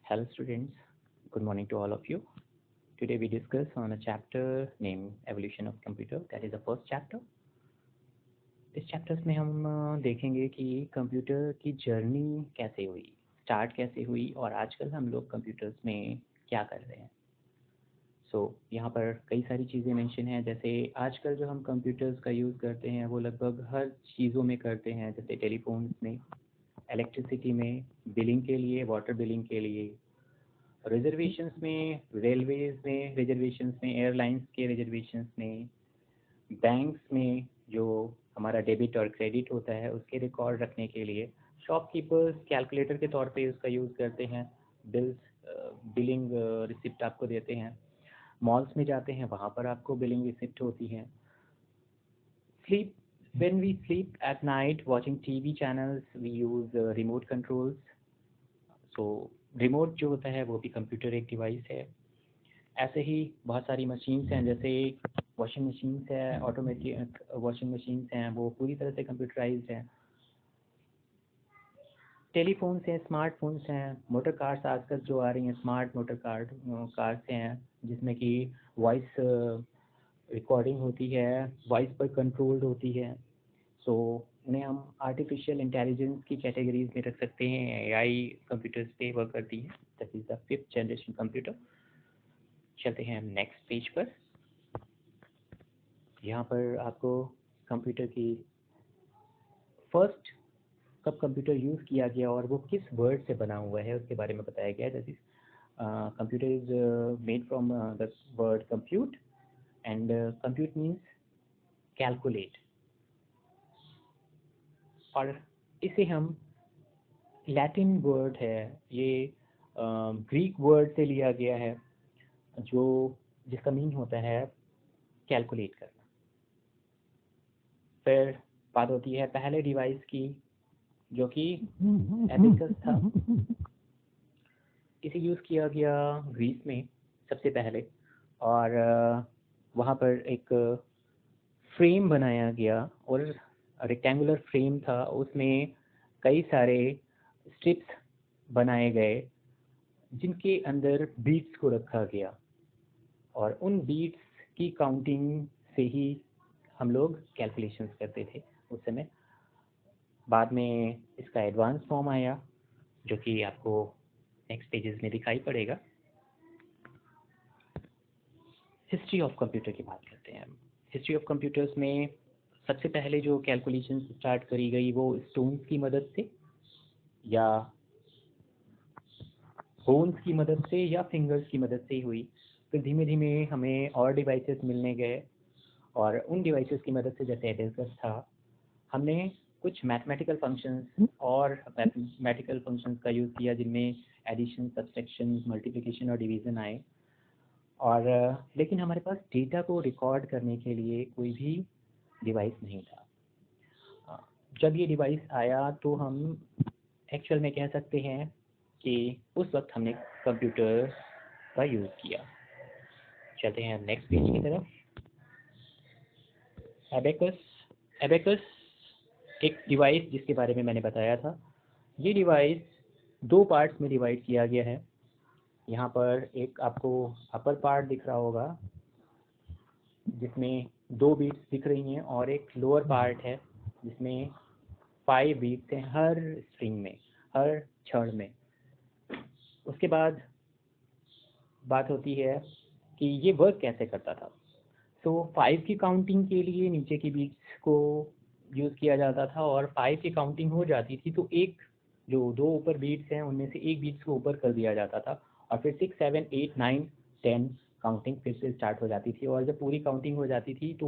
Hello students, good morning to all of you. Today we discuss on a chapter named Evolution of Computer. That is the first chapter. इस chapters में हम देखेंगे कि computer की journey कैसे हुई, start कैसे हुई और आजकल हम लोग कंप्यूटर्स में क्या कर रहे हैं. यहाँ पर कई सारी चीज़ें मेंशन हैं. जैसे आजकल जो हम कंप्यूटर्स का यूज़ करते हैं वो लगभग हर चीज़ों में करते हैं. जैसे टेलीफोन्स में, इलेक्ट्रिसिटी में, बिलिंग के लिए, वाटर बिलिंग के लिए, रिजर्वेशंस में, रेलवेज में रिजर्वेशंस में, एयरलाइंस के रिजर्वेशंस में, बैंक्स में जो हमारा डेबिट और क्रेडिट होता है उसके रिकॉर्ड रखने के लिए, शॉपकीपर्स कैलकुलेटर के तौर पे उसका यूज़ करते हैं. बिलिंग रिसिप्ट आपको देते हैं. मॉल्स में जाते हैं, वहाँ पर आपको बिलिंग रिसिप्ट होती है. Sleep, when we sleep at night watching TV channels we use remote controls. Remote जो होता है वो भी कंप्यूटर एक डिवाइस है. ऐसे ही बहुत सारी मशीन्स हैं, जैसे वॉशिंग मशीन्स है, ऑटोमेटिक वॉशिंग मशीन्स हैं, वो पूरी तरह से कंप्यूटराइज्ड हैं. टेलीफोन्स हैं, स्मार्टफोन्स हैं, मोटर कार्स आजकल जो आ रही हैं, स्मार्ट मोटर कार्स हैं जिसमें कि वॉइस रिकॉर्डिंग होती है, वॉइस पर कंट्रोल्ड होती है. उन्हें हम आर्टिफिशियल इंटेलिजेंस की कैटेगरीज में रख सकते हैं. एआई कंप्यूटर्स पे वर्क करती है. That is the 5th generation computer. चलते हैं हम नेक्स्ट पेज पर. यहाँ पर आपको कंप्यूटर की फर्स्ट कब कंप्यूटर यूज़ किया गया और वो किस वर्ड से बना हुआ है उसके बारे में बताया गया है. That is computer is made from the word compute and compute means calculate. और इसे हम लैटिन वर्ड है, ये ग्रीक वर्ड से लिया गया है जो जिसका मीन होता है कैलकुलेट करना. फिर बात होती है पहले डिवाइस की जो कि एबेकस था. इसे यूज़ किया गया ग्रीस में सबसे पहले और वहाँ पर एक फ्रेम बनाया गया और रेक्टेंगुलर फ्रेम था. उसमें कई सारे स्ट्रिप्स बनाए गए जिनके अंदर बीट्स को रखा गया और उन बीट्स की काउंटिंग से ही हम लोग कैलकुलेशंस करते थे उस समय. बाद में इसका एडवांस फॉर्म आया जो कि आपको नेक्स्ट पेजेस में दिखाई पड़ेगा. हिस्ट्री ऑफ कंप्यूटर की बात करते हैं. हिस्ट्री ऑफ कंप्यूटर्स में सबसे पहले जो कैलकुलेशन स्टार्ट करी गई वो स्टोन्स की मदद से या बोन्स की मदद से या फिंगर्स की मदद से ही हुई. फिर धीमे धीमे हमें और डिवाइसेस मिलने गए और उन डिवाइसेस की मदद से, जैसे एबेकस था, हमने कुछ मैथमेटिकल फंक्शंस और मैथमेटिकल फंक्शंस का यूज़ किया जिनमें एडिशन, सब्सट्रैक्शन, मल्टीप्लिकेशन और डिवीज़न आए. और लेकिन हमारे पास डेटा को रिकॉर्ड करने के लिए कोई भी डिवाइस नहीं था. जब ये डिवाइस आया तो हम एक्चुअल में कह सकते हैं कि उस वक्त हमने कंप्यूटर का यूज़ किया. चलते हैं नेक्स्ट पेज की तरफ. एबेकस एक डिवाइस जिसके बारे में मैंने बताया था. ये डिवाइस दो पार्ट्स में डिवाइड किया गया है. यहाँ पर एक आपको अपर पार्ट दिख रहा होगा जिसमें 2 बीट्स दिख रही हैं और एक लोअर पार्ट है जिसमें 5 बीट्स हैं हर स्ट्रिंग में, हर क्षण में. उसके बाद बात होती है कि ये वर्क कैसे करता था. 5 की काउंटिंग के लिए नीचे की बीट्स को यूज़ किया जाता था और 5 की काउंटिंग हो जाती थी तो एक जो 2 ऊपर बीट्स हैं उनमें से एक बीट्स को ऊपर कर दिया जाता था और फिर 6, 7, 8, 9, 10 काउंटिंग फिर से स्टार्ट हो जाती थी. और जब पूरी काउंटिंग हो जाती थी तो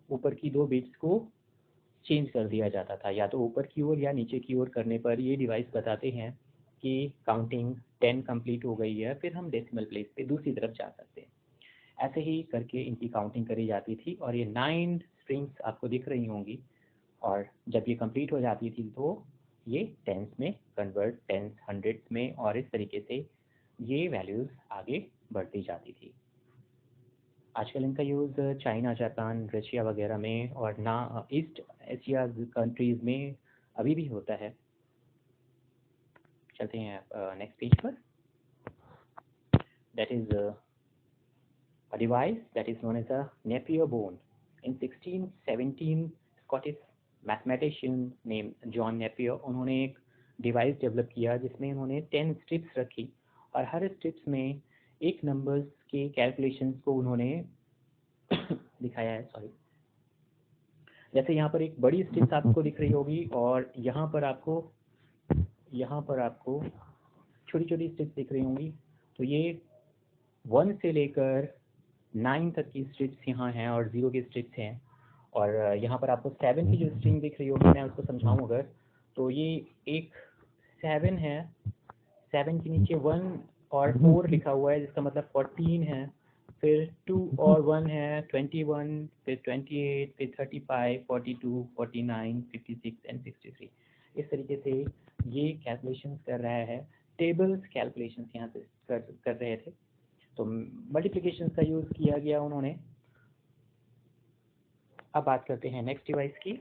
ऊपर की 2 बीट्स को चेंज कर दिया जाता था, या तो ऊपर की ओर या नीचे की ओर करने पर ये डिवाइस बताते हैं कि काउंटिंग 10 कंप्लीट हो गई है. फिर हम डेसिमल प्लेस पे दूसरी तरफ जा सकते हैं. ऐसे ही करके इनकी काउंटिंग करी जाती थी और ये 9 स्ट्रिंग्स आपको दिख रही होंगी. और जब ये कंप्लीट हो जाती थी तो ये टेंस में कन्वर्ट, टेंस हंड्रेड्स में, और इस तरीके से ये वैल्यूज़ आगे बढ़ती जाती थी. आजकल इनका यूज़ चाइना, जापान, रशिया वगैरह में और ना ईस्ट एशिया कंट्रीज़ में अभी भी होता है. चलते हैं नेक्स्ट पेज पर. that is a device that is known as a Napier bone. In 1617, Scottish mathematician named John Napier, उन्होंने एक डिवाइस डेवलप किया जिसमें उन्होंने 10 स्ट्रिप्स रखी और हर स्ट्रिप्स में एक नंबर्स के कैलकुलेशंस को उन्होंने दिखाया है। सॉरी, जैसे यहाँ पर एक बड़ी स्ट्रिप्स आपको दिख रही होगी और यहाँ पर आपको छोटी छोटी स्ट्रिप्स दिख रही होंगी। तो ये 1 से लेकर 9 तक की स्ट्रिप्स यहाँ हैं और 0 की स्ट्रिप्स हैं। और यहाँ पर आपको 7 की जो स्ट्रिंग दिख रही होगी, मैं उसको समझाऊँ अगर, तो ये एक 7 है, 7 के नीचे 1 और 4 लिखा हुआ है जिसका मतलब 14 है, फिर 2 और 1 है 21, फिर 28, फिर 35, 42, 49, 56 एंड 63। इस तरीके से ये कैलकुलेशंस कर रहा है, टेबल्स कैलकुलेशंस यहाँ से कर रहे थे। तो मल्टीप्लिकेशन का यूज़ किया गया उन्होंने। अब बात करते हैं नेक्स्ट डिवाइस की,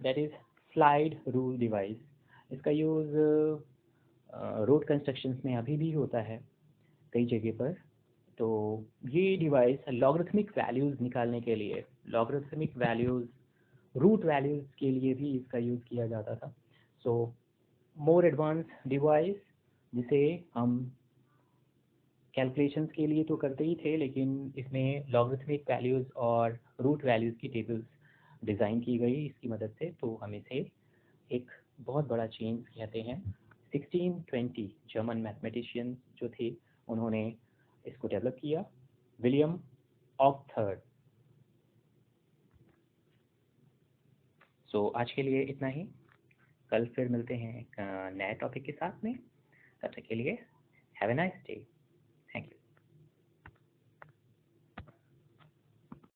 that is slide rule device. इसका यूज़ रोड कंस्ट्रक्शंस में अभी भी होता है कई जगह पर। तो ये डिवाइस लॉगरिथमिक वैल्यूज़ निकालने के लिए, लॉगरिथमिक वैल्यूज़, रूट वैल्यूज़ के लिए भी इसका यूज़ किया जाता था। सो मोर एडवांस डिवाइस जिसे हम कैलकुलेशंस के लिए तो करते ही थे, लेकिन इसमें लॉगरिथमिक वैल्यूज़ और रूट वैल्यूज़ की टेबल्स डिज़ाइन की गई इसकी मदद से। तो हम इसे एक बहुत बड़ा चेंज कहते हैं। 1620 जर्मन मैथमेटिशियन जो थे उन्होंने इसको डेवलप किया, विलियम ऑक्थर्ड। सो आज के लिए इतना ही, कल फिर मिलते हैं एक नए टॉपिक के साथ में। तब तक के लिए हैव ए नाइस डे।